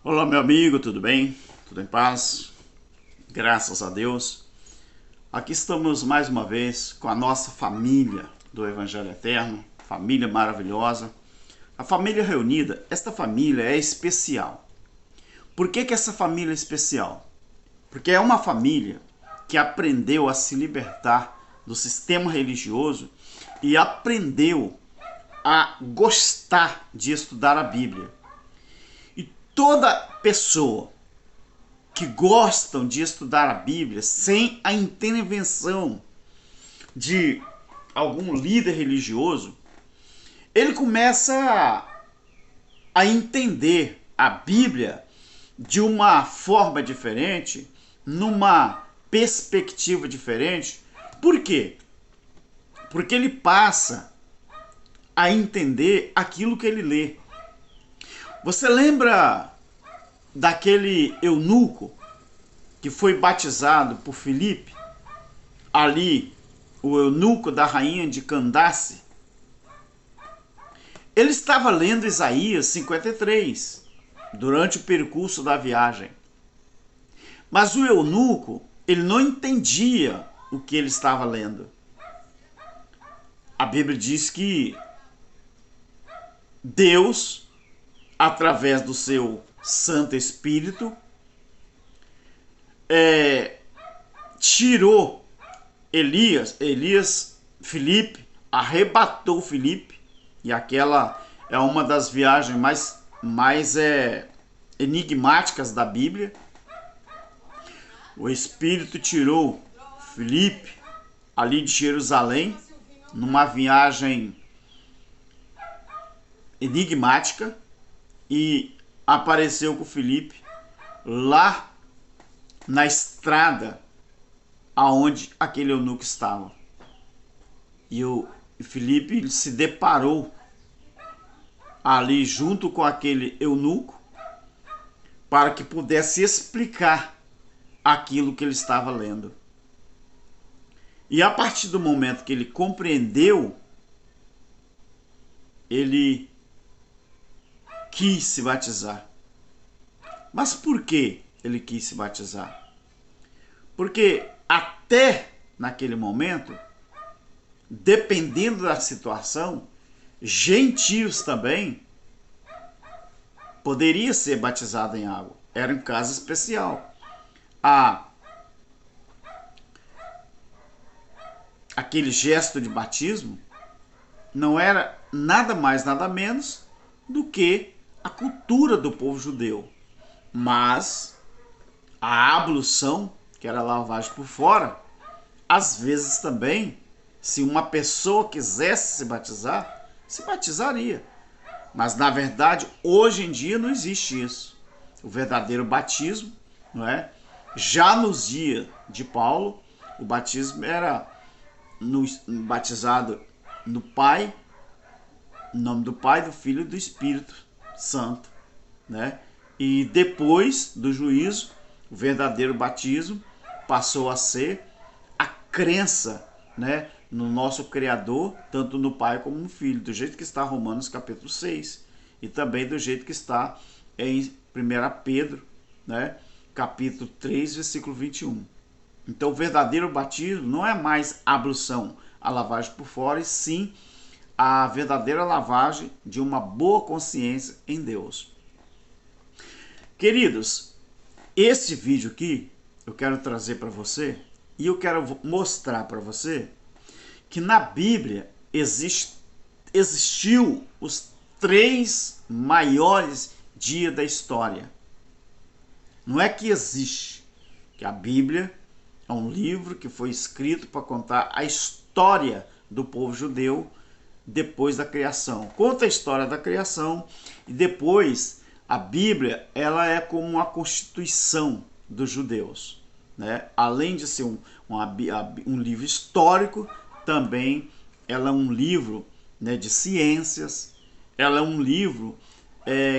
Olá, meu amigo, tudo bem? Tudo em paz? Graças a Deus. Aqui estamos mais uma vez com a nossa família do Evangelho Eterno, família maravilhosa, a família reunida. Esta família é especial. Por que essa família é especial? Porque é uma família que aprendeu a se libertar do sistema religioso e aprendeu a gostar de estudar a Bíblia. E toda pessoa que gostam de estudar a Bíblia sem a intervenção de algum líder religioso, ele começa a entender a Bíblia de uma forma diferente, numa perspectiva diferente. Por quê? Porque ele passa a entender aquilo que ele lê. Você lembra daquele eunuco que foi batizado por Filipe, ali o eunuco da rainha de Candace? Ele estava lendo Isaías 53 durante o percurso da viagem. Mas o eunuco, ele não entendia o que ele estava lendo. A Bíblia diz que Deus, através do seu Santo Espírito, tirou Filipe, arrebatou Filipe, e aquela é uma das viagens mais enigmáticas da Bíblia. O Espírito tirou Filipe ali de Jerusalém, numa viagem enigmática, e apareceu com Filipe lá na estrada aonde aquele eunuco estava. E o Filipe se deparou ali junto com aquele eunuco para que pudesse explicar aquilo que ele estava lendo. E a partir do momento que ele compreendeu, ele quis se batizar. Mas por que ele quis se batizar? Porque até naquele momento, dependendo da situação, gentios também poderia ser batizado em água. Era um caso especial. Aquele gesto de batismo não era nada mais, nada menos do que a cultura do povo judeu. Mas a ablução, que era a lavagem por fora, às vezes também, se uma pessoa quisesse se batizar, se batizaria. Mas na verdade, hoje em dia não existe isso. O verdadeiro batismo, não é? Já nos dias de Paulo, o batismo era batizado no Pai, em nome do Pai, do Filho e do Espírito Santo, né? E depois do juízo, o verdadeiro batismo passou a ser a crença, né, no nosso Criador, tanto no Pai como no Filho, do jeito que está Romanos capítulo 6, e também do jeito que está em 1 Pedro, né, capítulo 3, versículo 21. Então o verdadeiro batismo não é mais a ablução, a lavagem por fora, e sim a verdadeira lavagem de uma boa consciência em Deus. Queridos, esse vídeo aqui eu quero trazer para você, e eu quero mostrar para você que na Bíblia existiu os 3 maiores dias da história. Não é que existe, que a Bíblia é um livro que foi escrito para contar a história do povo judeu depois da criação. Conta a história da criação, e depois a Bíblia, ela é como uma constituição dos judeus, né? Além de ser um livro histórico, também ela é um livro, né, de ciências. Ela é um livro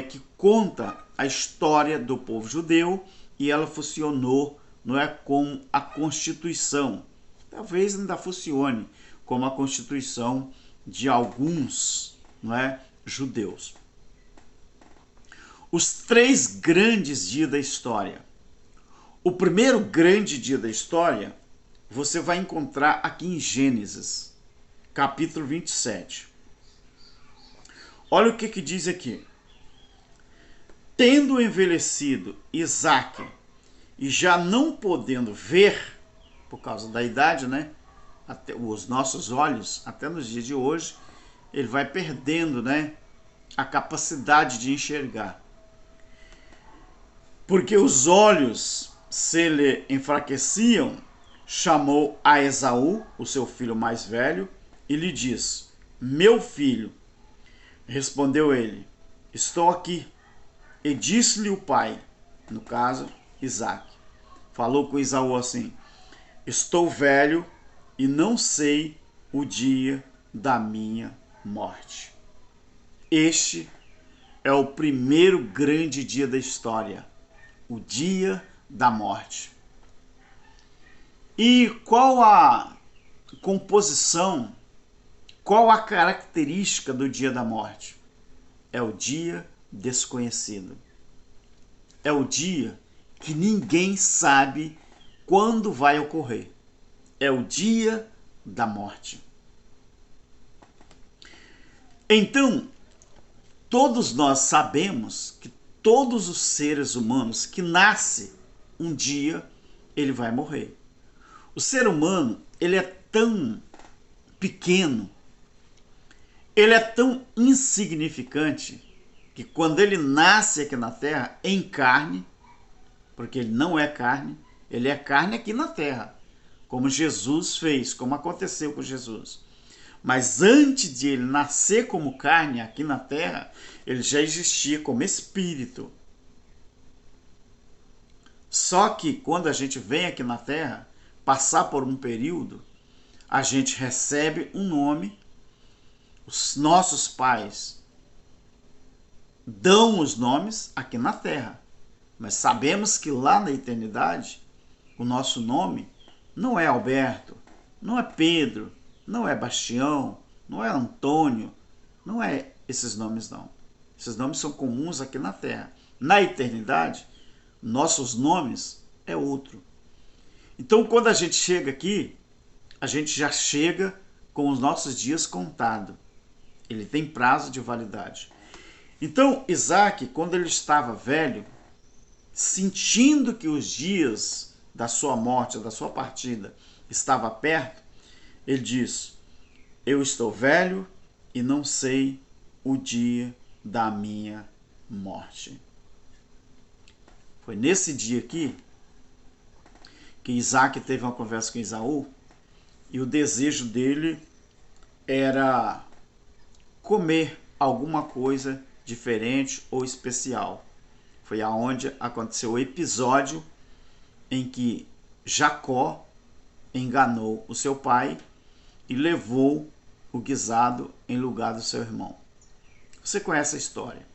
que conta a história do povo judeu, e ela funcionou, não é, como a Constituição. Talvez ainda funcione como a Constituição de alguns, não é, judeus. os 3 grandes dias da história. O primeiro grande dia da história você vai encontrar aqui em Gênesis, capítulo 27. Olha o que diz aqui. Tendo envelhecido Isaque e já não podendo ver, por causa da idade, né? Até os nossos olhos, até nos dias de hoje, ele vai perdendo, né, a capacidade de enxergar. Porque os olhos se lhe enfraqueciam, chamou a Esaú, o seu filho mais velho, e lhe disse: meu filho. Respondeu ele: estou aqui. E disse-lhe o pai, no caso, Isaque. Falou com Esaú assim: estou velho e não sei o dia da minha morte. Este é o primeiro grande dia da história, o dia da morte. E qual a composição, qual a característica do dia da morte? É o dia desconhecido. É o dia que ninguém sabe quando vai ocorrer. É o dia da morte. Então, todos nós sabemos que todos os seres humanos que nascem, um dia ele vai morrer. O ser humano, ele é tão pequeno, ele é tão insignificante, que quando ele nasce aqui na Terra, em carne, porque ele não é carne, ele é carne aqui na Terra, como Jesus fez, como aconteceu com Jesus. Mas antes de ele nascer como carne aqui na Terra, ele já existia como espírito. Só que quando a gente vem aqui na Terra, passar por um período, a gente recebe um nome, os nossos pais dão os nomes aqui na Terra, mas sabemos que lá na eternidade, o nosso nome não é Alberto, não é Pedro, não é Bastião, não é Antônio, não é esses nomes não. Esses nomes são comuns aqui na Terra. Na eternidade, nossos nomes é outro. Então, quando a gente chega aqui, a gente já chega com os nossos dias contados. Ele tem prazo de validade. Então, Isaque, quando ele estava velho, sentindo que os dias da sua morte, da sua partida, estava perto, ele diz: eu estou velho e não sei o dia da minha morte. Foi nesse dia aqui que Isaque teve uma conversa com Esaú e o desejo dele era comer alguma coisa diferente ou especial. Foi aonde aconteceu o episódio em que Jacó enganou o seu pai e levou o guisado em lugar do seu irmão. Você conhece a história.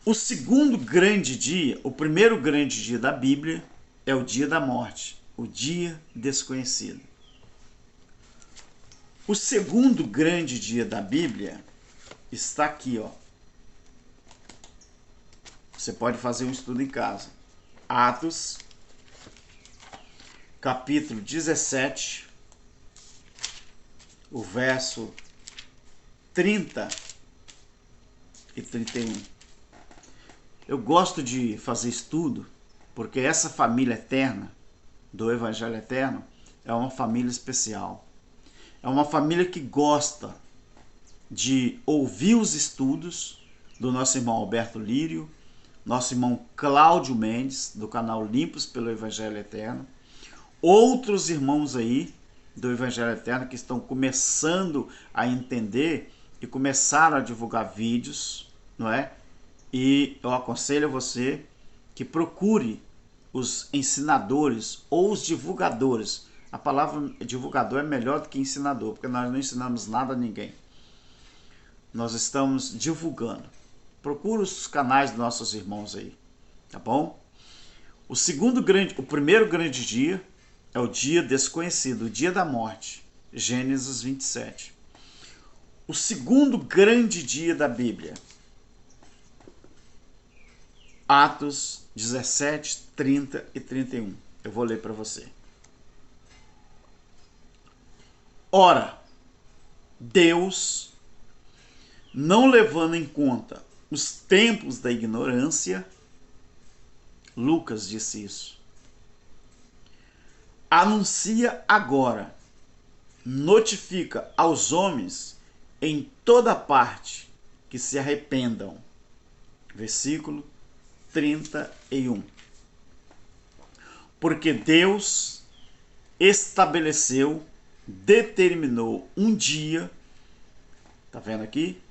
O segundo grande dia, o primeiro grande dia da Bíblia é o dia da morte, o dia desconhecido. O segundo grande dia da Bíblia está aqui, ó. Você pode fazer um estudo em casa. Atos, capítulo 17, o verso 30 e 31. Eu gosto de fazer estudo porque essa família eterna do Evangelho Eterno é uma família especial. É uma família que gosta de ouvir os estudos do nosso irmão Alberto Lírio, nosso irmão Cláudio Mendes, do canal Limpos pelo Evangelho Eterno, outros irmãos aí do Evangelho Eterno que estão começando a entender e começaram a divulgar vídeos, não é? E eu aconselho a você que procure os ensinadores ou os divulgadores. A palavra divulgador é melhor do que ensinador, porque nós não ensinamos nada a ninguém. Nós estamos divulgando. Procure os canais dos nossos irmãos aí, tá bom? O primeiro grande dia é o dia desconhecido, o dia da morte, Gênesis 27. O segundo grande dia da Bíblia Atos 17, 30 e 31. Eu vou ler para você. Ora, Deus, não levando em conta os tempos da ignorância, Lucas disse isso, anuncia agora, notifica aos homens em toda parte que se arrependam. Versículo 31. Porque Deus estabeleceu, determinou um dia, tá vendo aqui?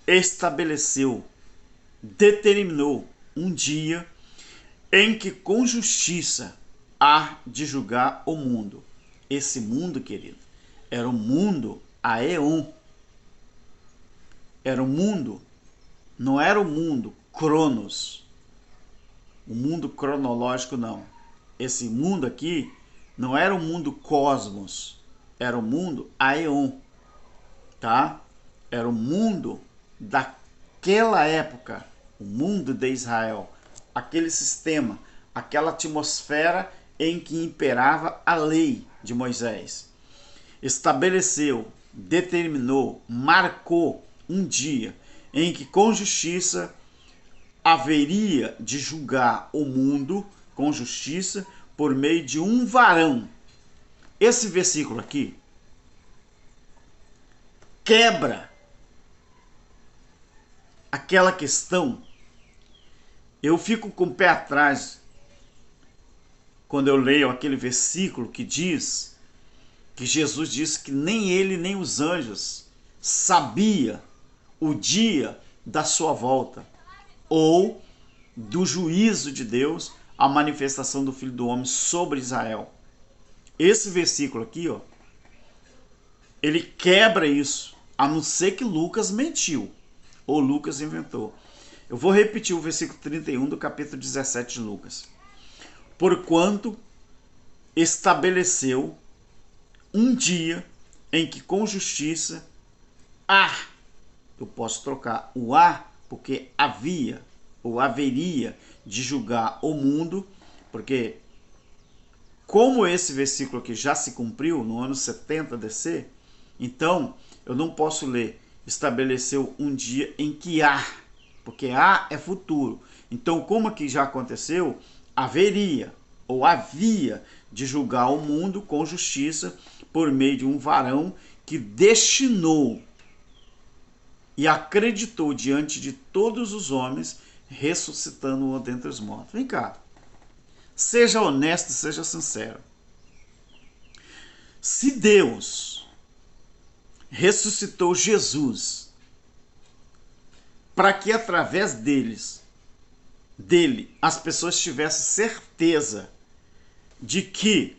Estabeleceu, determinou um dia em que com justiça há de julgar o mundo. Esse mundo, querido, era o mundo aeon. Era o mundo, não era o mundo cronos, o mundo cronológico não. Esse mundo aqui não era o mundo cosmos, era o mundo aeon, tá? Era o mundo daquela época, o mundo de Israel, aquele sistema, aquela atmosfera em que imperava a lei de Moisés. Estabeleceu, determinou, marcou um dia em que com justiça haveria de julgar o mundo com justiça por meio de um varão. Esse versículo aqui quebra aquela questão. Eu fico com o pé atrás quando eu leio aquele versículo que diz que Jesus disse que nem ele nem os anjos sabia o dia da sua volta ou do juízo de Deus, a manifestação do Filho do Homem sobre Israel. Esse versículo aqui, ó, ele quebra isso, a não ser que Lucas mentiu ou Lucas inventou. Eu vou repetir o versículo 31 do capítulo 17 de Lucas. Porquanto estabeleceu um dia em que com justiça eu posso trocar o porque havia ou haveria de julgar o mundo, porque como esse versículo aqui já se cumpriu no ano 70 DC, então eu não posso ler estabeleceu um dia em que porque é futuro. Então, como aqui já aconteceu, haveria ou havia de julgar o mundo com justiça por meio de um varão que destinou e acreditou diante de todos os homens, ressuscitando-o dentre os mortos. Vem cá, seja honesto, seja sincero. Se Deus ressuscitou Jesus para que através dele as pessoas tivessem certeza de que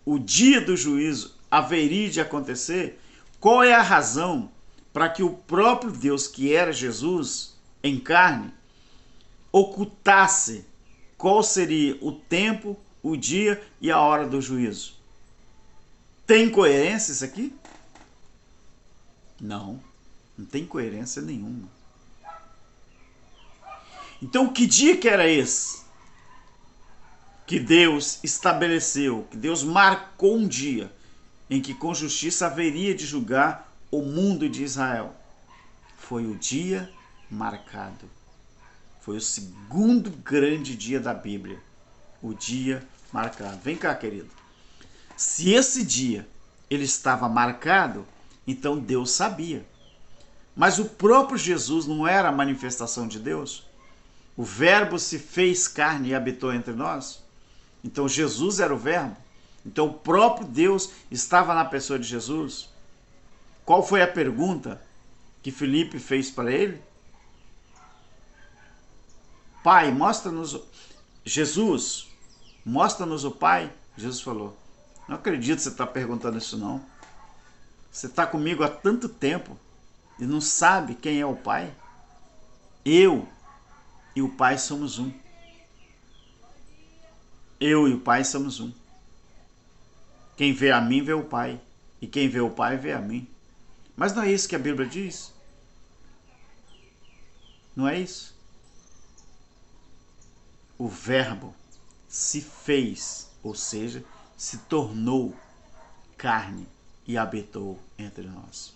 o dia do juízo haveria de acontecer, qual é a razão para que o próprio Deus, que era Jesus em carne, ocultasse qual seria o tempo, o dia e a hora do juízo? Tem coerência isso aqui? Não tem coerência nenhuma. Então, que dia que era esse? Que Deus estabeleceu, que Deus marcou um dia em que com justiça haveria de julgar o mundo de Israel. Foi o dia marcado. Foi o segundo grande dia da Bíblia. O dia marcado. Vem cá, querido. Se esse dia ele estava marcado, então Deus sabia. Mas o próprio Jesus não era a manifestação de Deus? O Verbo se fez carne e habitou entre nós? Então Jesus era o Verbo? Então o próprio Deus estava na pessoa de Jesus? Qual foi a pergunta que Filipe fez para ele? Pai, mostra-nos Jesus, mostra-nos o Pai. Jesus falou: não acredito que você está perguntando isso não. Você está comigo há tanto tempo e não sabe quem é o Pai? Eu e o Pai somos um. Eu e o Pai somos um. Quem vê a mim vê o Pai, e quem vê o Pai vê a mim. Mas não é isso que a Bíblia diz? Não é isso? o Verbo se fez, ou seja, se tornou carne e habitou entre nós.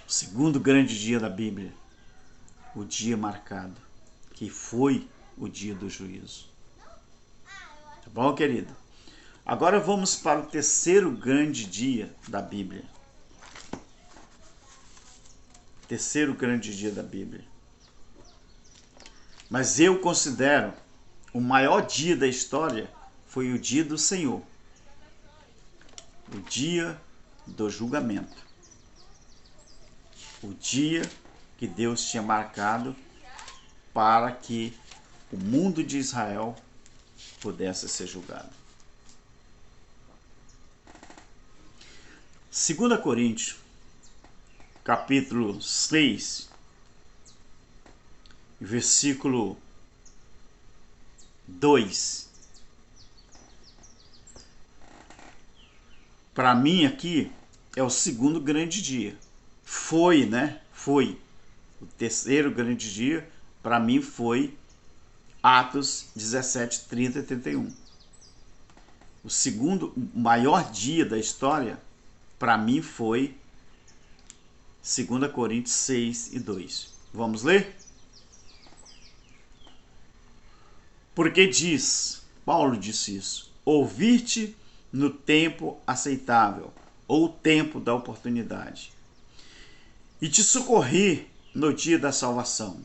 O segundo grande dia da Bíblia, o dia marcado, que foi o dia do juízo. Tá bom, querido? Agora vamos para o terceiro grande dia da Bíblia. Terceiro grande dia da Bíblia. Mas eu considero o maior dia da história foi o dia do Senhor. O dia do julgamento. O dia que Deus tinha marcado para que o mundo de Israel pudesse ser julgado. 2 Coríntios, capítulo 6, versículo 2. Para mim aqui é o segundo grande dia. Foi, né? Foi. O terceiro grande dia, para mim, foi Atos 17, 30 e 31. O segundo maior dia da história, para mim, foi 2 Coríntios 6 e 2. Vamos ler? Porque diz, Paulo disse isso, ouvir-te no tempo aceitável, ou o tempo da oportunidade, e te socorri no dia da salvação.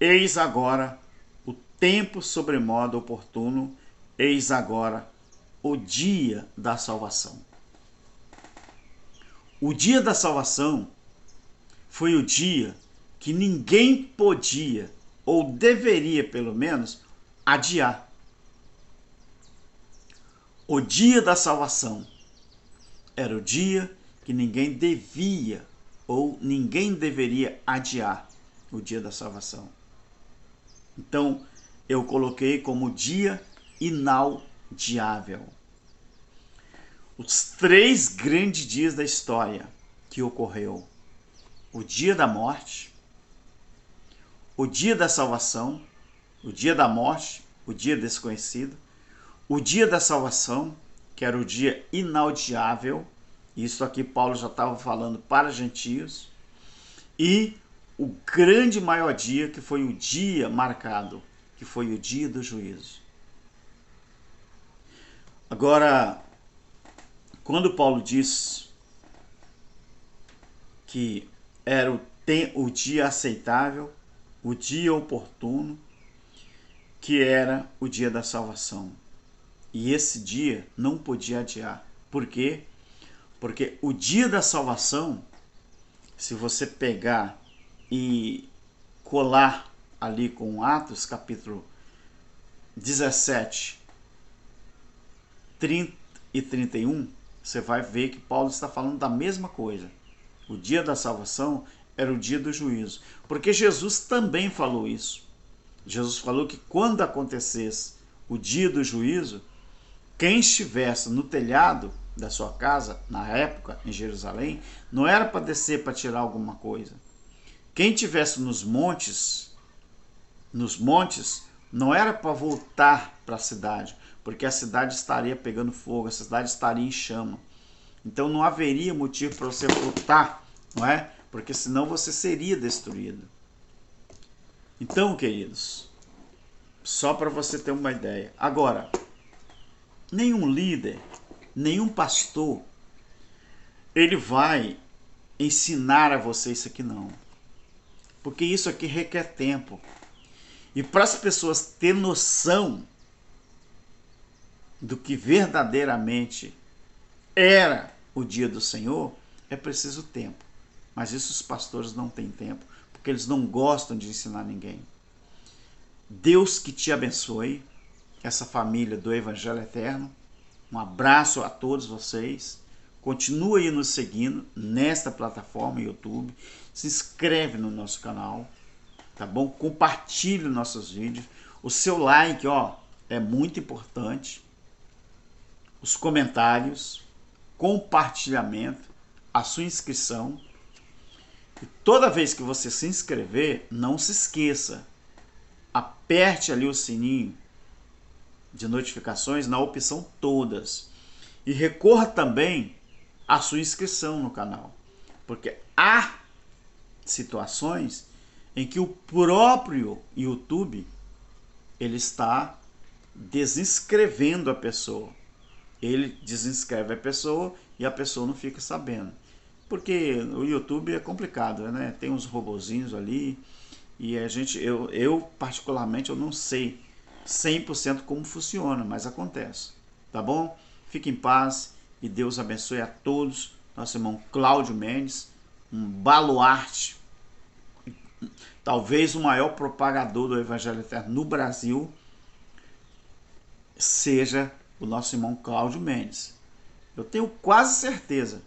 Eis agora o tempo sobremodo oportuno, eis agora o dia da salvação. O dia da salvação foi o dia que ninguém podia, ou deveria pelo menos, adiar. O dia da salvação era o dia que ninguém devia ou ninguém deveria adiar o dia da salvação. Então, eu coloquei como dia inaudiável. Os três grandes dias da história que ocorreu. O dia da morte, o dia da salvação, o dia da morte, o dia desconhecido, o dia da salvação, que era o dia inaudiável. Isso aqui Paulo já estava falando para gentios. E o grande maior dia, que foi o dia marcado, que foi o dia do juízo. Agora, quando Paulo diz que era o dia aceitável, o dia oportuno, que era o dia da salvação. E esse dia não podia adiar. Por quê? Porque o dia da salvação, se você pegar e colar ali com Atos, capítulo 17, 30 e 31, você vai ver que Paulo está falando da mesma coisa. O dia da salvação era o dia do juízo. Porque Jesus também falou isso. Jesus falou que quando acontecesse o dia do juízo, quem estivesse no telhado da sua casa, na época, em Jerusalém, não era para descer para tirar alguma coisa. Quem estivesse nos montes, não era para voltar para a cidade, porque a cidade estaria pegando fogo, a cidade estaria em chama. Então não haveria motivo para você voltar, não é? Porque senão você seria destruído. Então, queridos, só para você ter uma ideia. Agora, nenhum líder, nenhum pastor, ele vai ensinar a você isso aqui não. Porque isso aqui requer tempo. E para as pessoas terem noção do que verdadeiramente era o dia do Senhor, é preciso tempo. Mas isso os pastores não têm tempo, porque eles não gostam de ensinar ninguém. Deus que te abençoe, essa família do Evangelho Eterno. Um abraço a todos vocês. Continue aí nos seguindo nesta plataforma YouTube. Se inscreve no nosso canal, tá bom? Compartilhe nossos vídeos. O seu like, ó, é muito importante. Os comentários, compartilhamento, a sua inscrição. E toda vez que você se inscrever, não se esqueça. aperte ali o sininho de notificações na opção todas e recorra também à sua inscrição no canal, porque há situações em que o próprio YouTube ele está desinscrevendo a pessoa. Ele desinscreve a pessoa e a pessoa não fica sabendo. Porque o YouTube é complicado, né? Tem uns robozinhos ali e eu particularmente eu não sei 100% como funciona, mas acontece. Tá bom? Fique em paz e Deus abençoe a todos. Nosso irmão Cláudio Mendes, um baluarte, talvez o maior propagador do Evangelho Eterno no Brasil, seja o nosso irmão Cláudio Mendes. Eu tenho quase certeza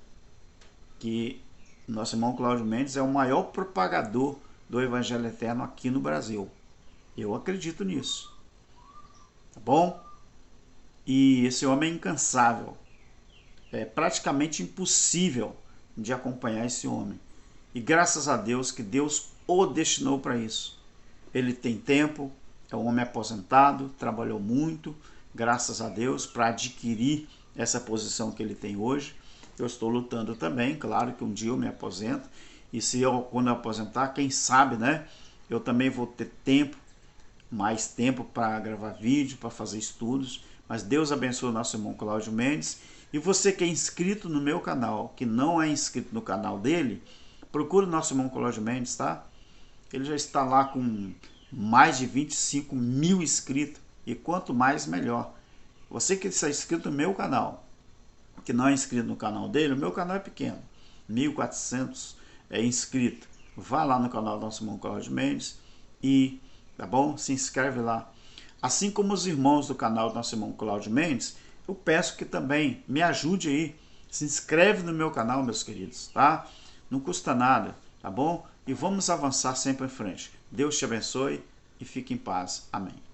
que o nosso irmão Cláudio Mendes é o maior propagador do Evangelho Eterno aqui no Brasil. Eu acredito nisso. Tá bom? E esse homem é incansável. É praticamente impossível de acompanhar esse homem. E graças a Deus que Deus o destinou para isso. Ele tem tempo, é um homem aposentado, trabalhou muito, graças a Deus, para adquirir essa posição que ele tem hoje. Eu estou lutando também, claro que um dia eu me aposento, e quando eu aposentar, quem sabe, né? Eu também vou ter tempo, mais tempo para gravar vídeo, para fazer estudos, mas Deus abençoe o nosso irmão Cláudio Mendes. E você que é inscrito no meu canal, que não é inscrito no canal dele, procure o nosso irmão Cláudio Mendes, tá? Ele já está lá com mais de 25 mil inscritos, e quanto mais, melhor. Você que está inscrito no meu canal, que não é inscrito no canal dele, o meu canal é pequeno, 1.400 inscritos. Vá lá no canal do nosso irmão Cláudio Mendes e, tá bom? Se inscreve lá. Assim como os irmãos do canal do nosso irmão Cláudio Mendes, eu peço que também me ajude aí. Se inscreve no meu canal, meus queridos, tá? Não custa nada, tá bom? E vamos avançar sempre em frente. Deus te abençoe e fique em paz. Amém.